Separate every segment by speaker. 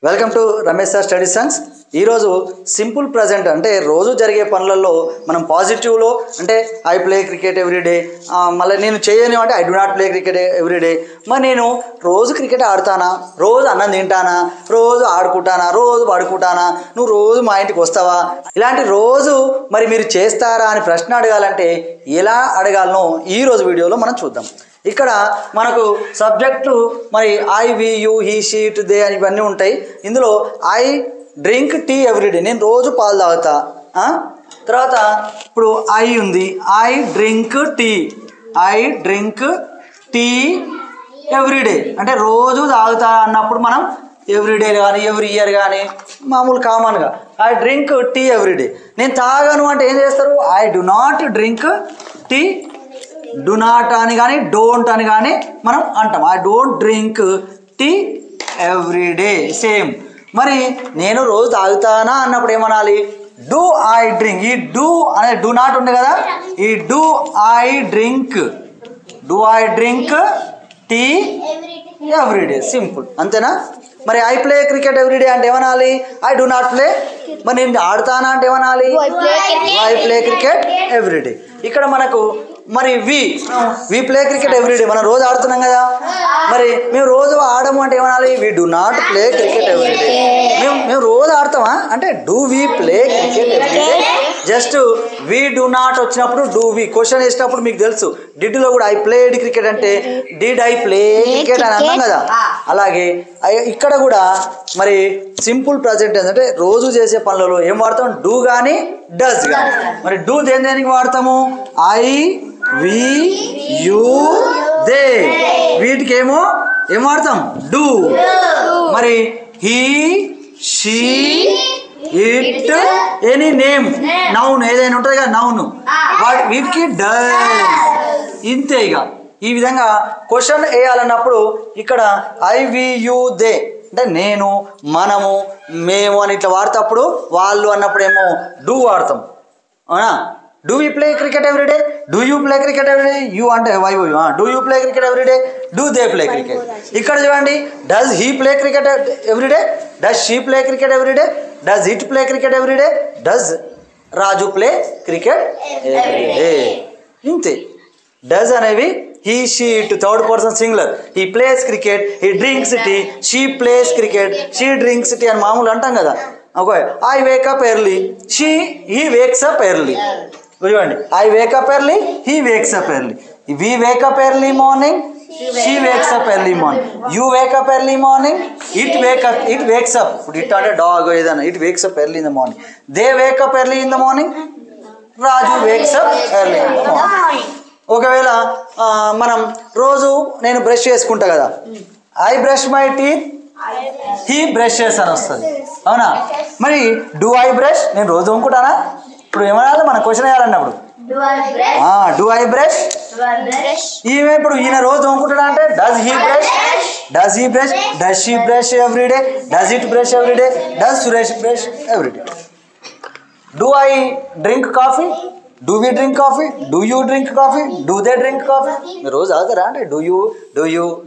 Speaker 1: Welcome to Ramesh sir study songs. ఈరోజు simple present అంటే రోజు జరిగే పనులలో మనం పాజిటివ్లో అంటే ఐ ప్లే క్రికెట్ ఎవ్రీడే, మళ్ళీ నేను చేయను అంటే I do not play cricket everyday. మరి నేను రోజు క్రికెట్ ఆడతానా, రోజు అన్నం తింటానా, రోజు ఆడుకుంటానా, రోజు పడుకుంటానా, నువ్వు రోజు మా ఇంటికి వస్తావా, ఇలాంటి రోజు మరి మీరు చేస్తారా అని ప్రశ్న అడగాలంటే ఎలా అడగాలనో ఈరోజు వీడియోలో మనం చూద్దాం. ఇక్కడ మనకు సబ్జెక్టు మరి I we you he she it they అని ఇవన్నీ ఉంటాయి. ఇందులో ఐ డ్రింక్ టీ ఎవ్రీడే, నేను రోజు పాలు తాగుతా. తర్వాత ఇప్పుడు ఐ ఉంది, I drink tea, I drink tea every day అంటే రోజు తాగుతా అన్నప్పుడు మనం ఎవ్రీడే కానీ ఎవ్రీ ఇయర్ కానీ మామూలు కామన్గా ఐ డ్రింక్ టీ ఎవ్రీడే. నేను తాగను అంటే ఏం చేస్తారు, I do not drink tea, do not అని కానీ డోంట్ అని కానీ మనం అంటాం. I don't drink tea every day. Same మరి నేను రోజు తాగుతానా అన్నప్పుడు ఏమనాలి, డూ ఐ డ్రింక్. ఈ డూ అనే డూ నాట్ ఉంది కదా, ఈ do I drink, do I drink tea every day. Simple, అంతేనా. మరి ఐ ప్లే క్రికెట్ ఎవ్రీడే అంటే ఏమనాలి, ఐ డు నాట్ ప్లే. మరి నేను ఆడతానా అంటే ఏమనాలి, ఐ ప్లే క్రికెట్ ఎవ్రీడే. ఇక్కడ మనకు మరి వి ప్లే క్రికెట్ ఎవ్రీడే, మనం రోజు ఆడుతున్నాం కదా. మరి మేము రోజు ఆడము అంటే ఏమనాలి, we do not play cricket every day. మేము రోజు ఆడతామా అంటే do we play cricket every day. Just we do not వచ్చినప్పుడు డూ వి, క్వశ్చన్ వేసినప్పుడు మీకు తెలుసు డిడ్లో కూడా ఐ ప్లేడ్ క్రికెట్ అంటే డిడ్ ఐ ప్లే క్రికెట్ అని అన్నాం కదా. అలాగే ఇక్కడ కూడా మరి సింపుల్ ప్రజెంట్ ఏంటంటే రోజు చేసే పనులలో ఏం వాడతాం, డూ కానీ డస్ కానీ. మరి డూ దేనికి వాడతాము, ఐ వి యూ దే, వీటికి ఏమో ఏం వాడతాం, డూ. మరి he she it any name noun ఏదైనా ఉంటుంది కదా నౌన్, వీటికి డస్. ఇంతే. ఇక ఈ విధంగా క్వశ్చన్ వేయాలన్నప్పుడు ఇక్కడ ఐ వి యూ దే అంటే నేను, మనము, మేము అని ఇట్లా వాడేటప్పుడు వాళ్ళు అన్నప్పుడు ఏమో డూ వాడతాం, అవునా. Do you play cricket everyday, do you play cricket everyday, you అంటే why do you play cricket everyday, do they play cricket. ఇక్కడ చూడండి, does he play cricket everyday, does she play cricket everyday, does it play cricket everyday, does Raju play cricket everyday. ఇంతే. Does అనేవి he she it third person singular, he plays cricket, he drinks tea, she plays cricket, she drinks tea అని మామూలు అంటాం కదా. Okay, I wake up early, he wakes up early. చూడండి, I wake up early, he wakes up early, we wake up early morning, she wakes up early morning, you wake up early morning, it wakes up. ఇప్పుడు it అంటే dog ఏదైనా, it wakes up early in the morning, they wake up early in the morning, Raju wakes up early in the morning. ఒకవేళ మనం రోజు నేను brush చేసుకుంటా కదా, I brush my teeth, he brushes అని వస్తుంది, అవునా. మరి డూ ఐ బ్రష్, నేను రోజు తోముకుంటానా. ఇప్పుడు ఏమన్నా మన క్వశ్చన్ వేయాలన్నప్పుడు డూ ఐ బ్రష్, ఈమె ఇప్పుడు ఈయన రోజు తోముకుంటాడా అంటే does he brush, does he brush, does she brush everyday, does it brush everyday, does Suresh brush everyday. Do I drink coffee, do we drink coffee, do you drink coffee, do they drink coffee. మీరు రోజు ఆగుతారా అంటే do you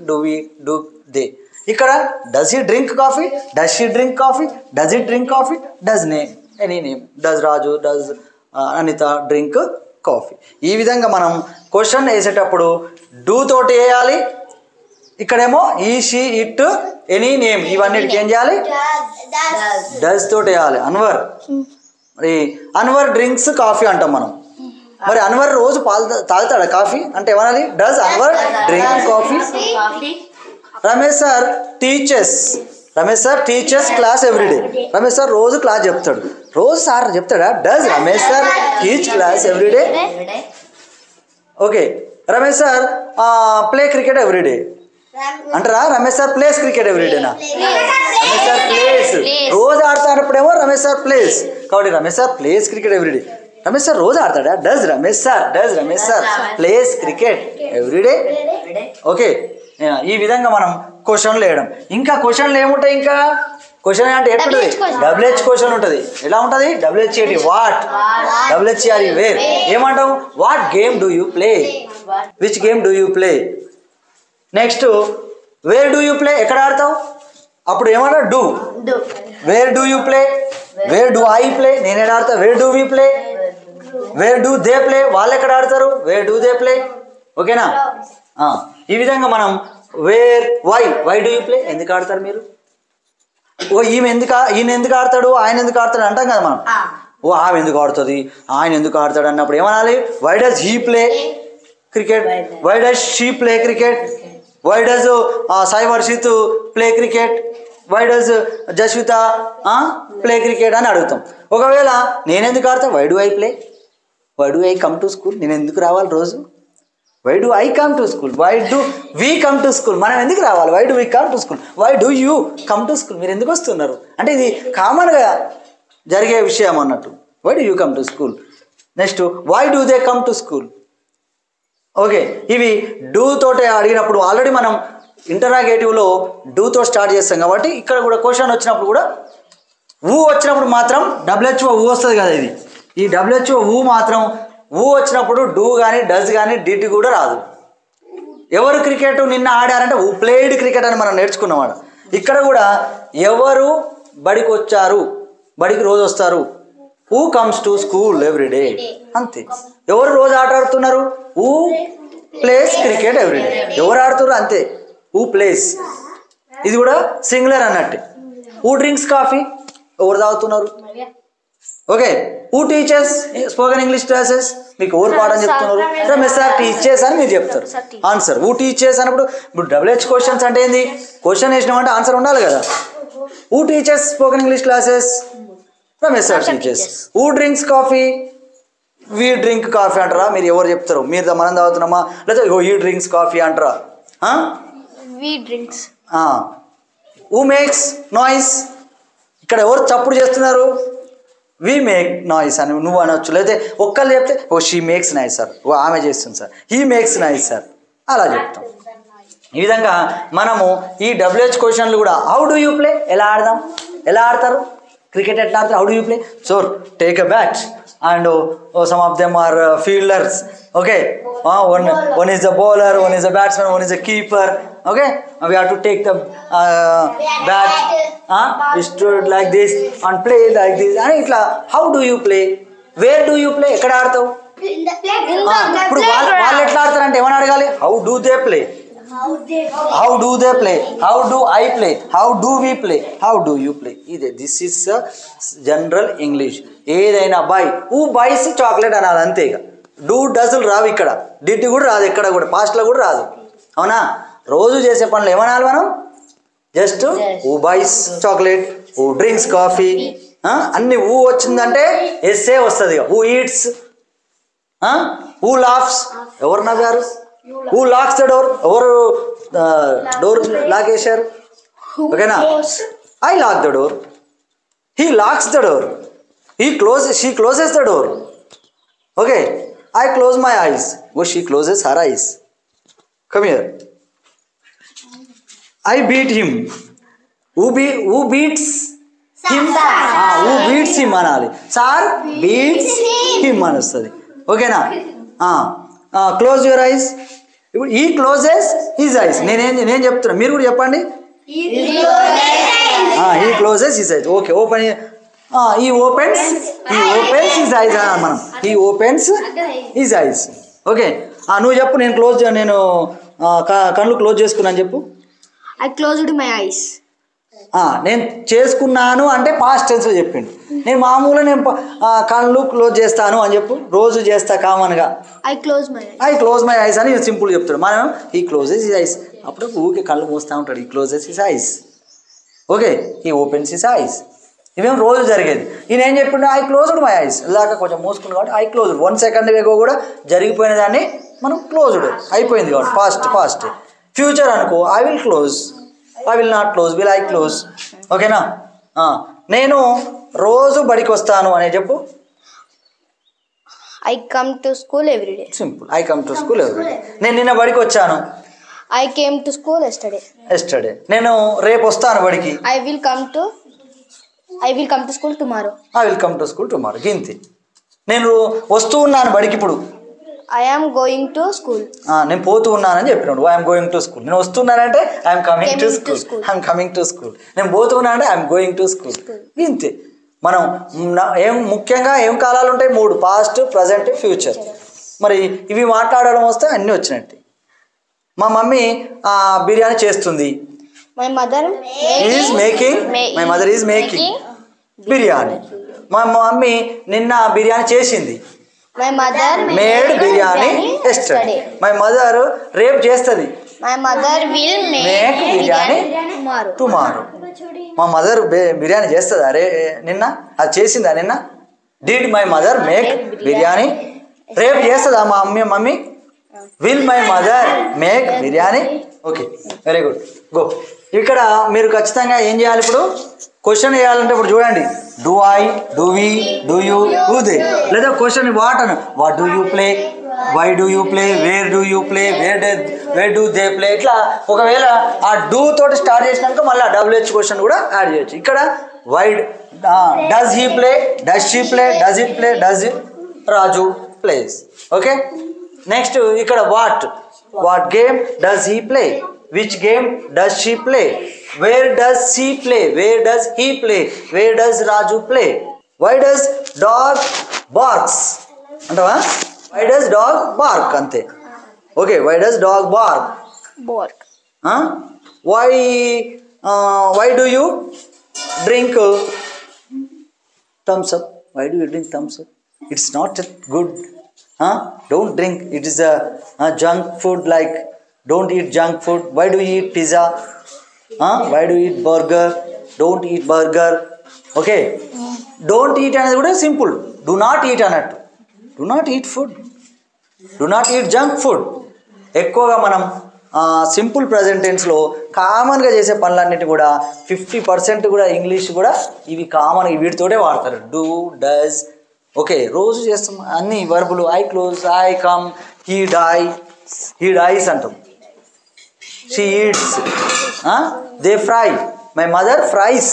Speaker 1: do we do they. ఇక్కడ does he drink coffee, does she drink coffee, does it drink coffee, does name any name, does Raju, does Anitha drink coffee. ఈ విధంగా మనం question వేసేటప్పుడు do తోటి వేయాలి, ఇక్కడేమో ఈ షీ ఇట్ ఎనీ నేమ్ ఇవన్నిటికి ఏం చేయాలి, డస్ తోటి వేయాలి. మరి అన్వర్ డ్రింక్స్ కాఫీ అంటాం మనం. మరి అన్వర్ రోజు పాలు తాగుతాడా కాఫీ అంటే ఏమనాలి, does Anwar drink coffee. Ramesh sir teachers class everyday, Ramesh sir రోజు క్లాస్ చెప్తాడు, రోజు సార్ చెప్తాడా, does Ramesh sir teach class everyday. Okay, Ramesh sir play cricket everyday అంటారా, రమేష్ సార్ ప్లేస్ క్రికెట్ ఎవ్రీడేనా, రమేష్ సార్ ప్లేస్ రోజు ఆడతాడప్పుడేమో రమేష్ సార్ ప్లేస్, కాబట్టి Ramesh sir plays cricket everyday. Ramesh sir రోజు ఆడతాడా, does Ramesh sir plays cricket everyday. Okay, ఈ విధంగా మనం క్వశ్చన్లు వేయడం. ఇంకా క్వశ్చన్లు ఏముంటాయి, ఇంకా క్వశ్చన్ అంటే ఎట్లుంటుంది, డబ్ల్యూహెచ్ క్వశ్చన్ ఉంటుంది. ఎలా ఉంటుంది, డబ్ల్యూహెచ్ఏటి వాట్, డబ్ల్యూహెచ్ఆర్ఈ వేర్. ఏమంటాం, what game do you play, which game do you play. Next where do you play, ఎక్కడ ఆడతావు, అప్పుడు ఏమన్నా do where do you play, where do I play, నేను ఎక్కడ ఆడతా, where do we play, where do they play, వాళ్ళు ఎక్కడ ఆడతారు, wear do they play. ఓకేనా? ఈ విధంగా మనం where why do you play, ఎందుకు ఆడతారు మీరు, ఈయన ఎందుకు ఆడతాడు, ఆయన ఎందుకు ఆడతాడు అంటాం కదా మనం. ఆమె ఎందుకు ఆడుతుంది, ఆయన ఎందుకు ఆడతాడు అన్నప్పుడు ఏమనాలి, why does he play cricket, why does she play cricket, why does Sai Varshith play cricket, why does Jaswitha play cricket అని అడుగుతాం. ఒకవేళ నేను ఎందుకు ఆడతా, why do I play, why do I come to school, నేను ఎందుకు రావాలి రోజు, why do I come to school, why do we come to school, మనం ఎందుకు రావాలి, why do we come to school, why do you come to school, మీరు ఎందుకు వస్తున్నారు అంటే ఇది కామన్గా జరిగే విషయం అన్నట్టు. Why do you come to school. Next why do they come to school. Okay, ఇవి డూ తోటే అడిగినప్పుడు ఆల్రెడీ మనం ఇంటరాగేటివ్లో డూతో స్టార్ట్ చేస్తాం కాబట్టి ఇక్కడ కూడా క్వశ్చన్ వచ్చినప్పుడు కూడా ఊ వచ్చినప్పుడు మాత్రం డబ్ల్యూహెచ్ఓ ఊ వస్తుంది కదా, ఈ డబ్ల్యూహెచ్ఓ ఊ మాత్రం ఊ వచ్చినప్పుడు డూ కానీ డస్ కానీ డిడ్ కూడా రాదు. ఎవరు క్రికెట్ నిన్న ఆడారంటే ఊ ప్లేడ్ క్రికెట్ అని మనం నేర్చుకున్నవాడు. ఇక్కడ కూడా ఎవరు బడికి వచ్చారు, బడికి రోజు వస్తారు, who comes to school everyday, అంతే. ఎవరు రోజు ఆట ఆడుతున్నారు, హూ ప్లేస్ క్రికెట్ ఎవ్రీడే, ఎవరు ఆడుతున్నారు అంతే, హూ ప్లేస్. ఇది కూడా సింగులర్ అన్నట్టు. హూ డ్రింక్స్ కాఫీ, ఎవరు తాగుతున్నారు. Okay, who teachers spoken English classes, మీకు ఎవరు పాఠం చెప్తున్నారు, రమేష్ సార్ టీచర్స్ అని మీరు చెప్తారు ఆన్సర్. హూ టీచర్స్ అన్నప్పుడు ఇప్పుడు డబ్ల్యూహెచ్ క్వశ్చన్స్ అంటే ఏంది, క్వశ్చన్ వేసినామంటే ఆన్సర్ ఉండాలి కదా. Who teachers spoken English classes, Ramesh sir teachers. Who drinks coffee, we drink coffee అంటారా, మీరు ఎవరు చెప్తారు, మీరు మనం తాగుతున్నామా లేదా హూ డ్రింక్స్ కాఫీ అంటారా. హూ మేక్స్ నాయిస్, ఇక్కడ ఎవరు చప్పుడు చేస్తున్నారు, వీ మేక్ నాయిస్ అని నువ్వు అనొచ్చు, లేకపోతే ఒక్కళ్ళు చెప్తే oh she makes noise sir, oh ఆమె చేస్తుంది sir, he makes noise sir అలా చెప్తాం. ఈ విధంగా మనము ఈ డబ్ల్యూహెచ్ క్వశ్చన్లు కూడా హౌ డూ యూ ప్లే, ఎలా ఆడదాం, ఎలా ఆడతారు క్రికెట్, ఎట్లా ఆడతారు, how do you play, so take a bat and some of them are fielders. Okay, one is the bowler, one is the batsman, one is the keeper. Okay, we have to take the bat, we stood like this and play like this and itla. How do you play, where do you play, ఎక్కడ ఆడతావు. ఇప్పుడు వాళ్ళు ఎట్లా ఆడతారంటే ఏమని అడగాలి, how do they play, how do they play, how do I play, how do we play, how do you play. ఇదే this is general English. ఏదైనా by, who buys chocolate అనాలి అంతే. ఇక డూ డజులు రావు, ఇక్కడ డిడ్ కూడా రాదు, ఎక్కడ కూడా పాస్ట్లో కూడా రాదు. అవునా, రోజు చేసే పనులు ఏమనాలి మనం, just who buys chocolate, who drinks coffee, అన్ని ఊ వచ్చిందంటే ఎస్ఏ వస్తుంది. హూ ఈట్స్, హూ లాఫ్స్, ఎవరు నవ్వారు, హూ లాక్స్ ద డోర్, ఎవరు డోర్ లాక్ వేశారు. ఓకేనా, I lock the door, he locks the door, she closes the door. Okay, I close my eyes, oh she closes her eyes. Come here, I beat him, who beats him, who beats him anali, sir beats him anustadi. Okay na, close your eyes. He closes his eyes. నేను చెప్తున్నా, మీరు కూడా చెప్పండి. He closes his eyes. Okay, open. He opens his eyes అనాలి మనం. He opens his eyes. Okay, నువ్వు చెప్పు, నేను కళ్ళు క్లోజ్ చేసుకున్నాను చెప్పు.
Speaker 2: I closed my eyes.
Speaker 1: నేను చేసుకున్నాను అంటే పాస్ట్ టెన్స్లో చెప్పిండు. నేను మామూలుగా నేను కళ్ళు క్లోజ్ చేస్తాను అని చెప్పు, రోజు చేస్తా కామన్గా.
Speaker 2: I close my eyes
Speaker 1: అని సింపుల్ చెప్తాడు. మనం he closes his eyes, అప్పుడు ఊరికే కళ్ళు మూస్తూ ఉంటాడు. he closes his eyes. Okay, he opens his eyes. ఇవేం రోజు జరిగేది. ఈయన ఏం చెప్పిండు, ఐ క్లోజ్డ్ మై ఐస్, ఇలాగ కొంచెం మూసుకున్నాడు కాబట్టి ఐ క్లోజ్డ్. 1 సెకండ్ వేగో కూడా జరిగిపోయిన దాన్ని మనం క్లోజ్డ్ అయిపోయింది కాబట్టి పాస్ట్. ఫ్యూచర్ అనుకో, I will close, I will not close, will I close. ఓకేనా, నేను రోజు బడికి వస్తాను అనే చెప్పు.
Speaker 2: I come to school every day.
Speaker 1: Simple, I come to school every day. నేను నిన్న బడికి వచ్చాను.
Speaker 2: I came to school yesterday.
Speaker 1: నేను రేపు వస్తాను బడికి.
Speaker 2: I will come to school tomorrow.
Speaker 1: I will come to school tomorrow. గింతి. నేను వస్తూ ఉన్నాను బడికి ఇప్పుడు.
Speaker 2: I am going to school.
Speaker 1: నేను పోతూ ఉన్నానని చెప్పినాడు. I'm going to school. నేను వస్తున్నానంటే I'm coming to school. I'm coming to school. నేను పోతూ ఉన్నానంటే ఐఎమ్ గోయింగ్ టు స్కూల్. ఇంతే. మనం ముఖ్యంగా ఏం కాలాలు ఉంటాయి? 3: పాస్ట్, ప్రజెంట్, ఫ్యూచర్. మరి ఇవి మాట్లాడడం వస్తే అన్నీ వచ్చినట్టు. మా మమ్మీ బిర్యానీ చేస్తుంది.
Speaker 2: My mother
Speaker 1: is making. My mother is making biryani. మా మమ్మీ నిన్న బిర్యానీ చేసింది.
Speaker 2: My mother
Speaker 1: made biryani yesterday. My mother రేపు చేస్తుంది.
Speaker 2: My mother will
Speaker 1: make biryani tomorrow. మా మదర్ బిర్యానీ చేస్తుందా నిన్న? అది చేసిందా నిన్న? Did my mother make biryani? రేపు చేస్తుందా మా mummy? Will my mother make biryani? Okay, very good. Go. ఇక్కడ మీరు ఖచ్చితంగా ఏం చేయాలి? ఇప్పుడు క్వశ్చన్ వేయాలంటే ఇప్పుడు చూడండి, do I, do we, do you, do they. లేదా క్వశ్చన్ వాట్ అని, what do you play, why do you play, where do you play, where do they play. ఇట్లా ఒకవేళ ఆ డూ తోటి స్టార్ట్ చేసినాక మళ్ళీ WH క్వశ్చన్ కూడా యాడ్ చేయొచ్చు. ఇక్కడ why does he play, does she play, does it play, does Raju plays. Okay. Next ఇక్కడ what game does he play, which game does she play, where does she play, where does he play, where does Raju play, why does dog barks antava, why does dog bark ante. Okay, why does dog bark? Why do you drink thumbs up? Why do you drink thumbs up? It's not good. Don't drink. It is a junk food. Like, don't eat junk food. Why do you eat pizza? Why do you eat burger? Don't eat burger. Okay. Don't eat అనేది కూడా simple. Do not eat అన్నట్టు. Do not eat food. Do not eat junk food. ఎక్కువగా మనం simple present టెన్స్లో కామన్గా చేసే పనులన్నిటి కూడా 50% కూడా English కూడా ఇవి కామన్గా వీటితోటే వాడతారు. Do, does. ఓకే, రోజు చేస్తాం అన్ని వర్బులు. I close, I come, he dies అంటాం. She eats, they fry, my mother fries.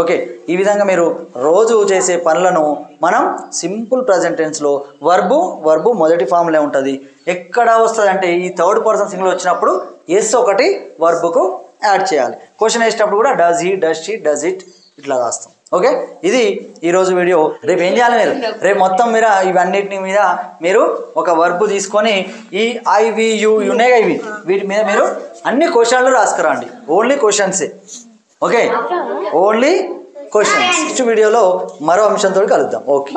Speaker 1: Okay, ఈ విధంగా మీరు రోజు చేసే పనులను మనం సింపుల్ ప్రజెంట్ టెన్స్లో వర్బు మొదటి ఫామ్లో ఉంటుంది. ఎక్కడ వస్తుంది అంటే ఈ థర్డ్ పర్సన్ సింగులర్ వచ్చినప్పుడు ఎస్ ఒకటి వర్బుకు యాడ్ చేయాలి. క్వశ్చన్ వేసేటప్పుడు కూడా does he, does she, does it ఇట్లా రాస్తాం. ఓకే, ఇది ఈరోజు వీడియో. రేపు ఏం చేయాలి మీరు? రేపు మొత్తం మీద ఇవన్నిటి మీద మీరు ఒక వర్బు తీసుకొని ఈ ఐవి యు ఉన్నాయి ఇవి వీటి మీద మీరు అన్ని క్వశ్చన్లు రాసుకురండి. ఓన్లీ క్వశ్చన్సే. Okay, only questions. నెక్స్ట్ వీడియోలో మరో అంశంతో కలుద్దాం. ఓకే.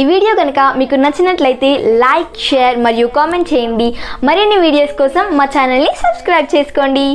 Speaker 3: ఈ వీడియో కనుక మీకు నచ్చినట్లయితే లైక్, షేర్ మరియు కామెంట్ చేయండి. మరిన్ని వీడియోస్ కోసం మా ఛానల్ని సబ్స్క్రైబ్ చేసుకోండి.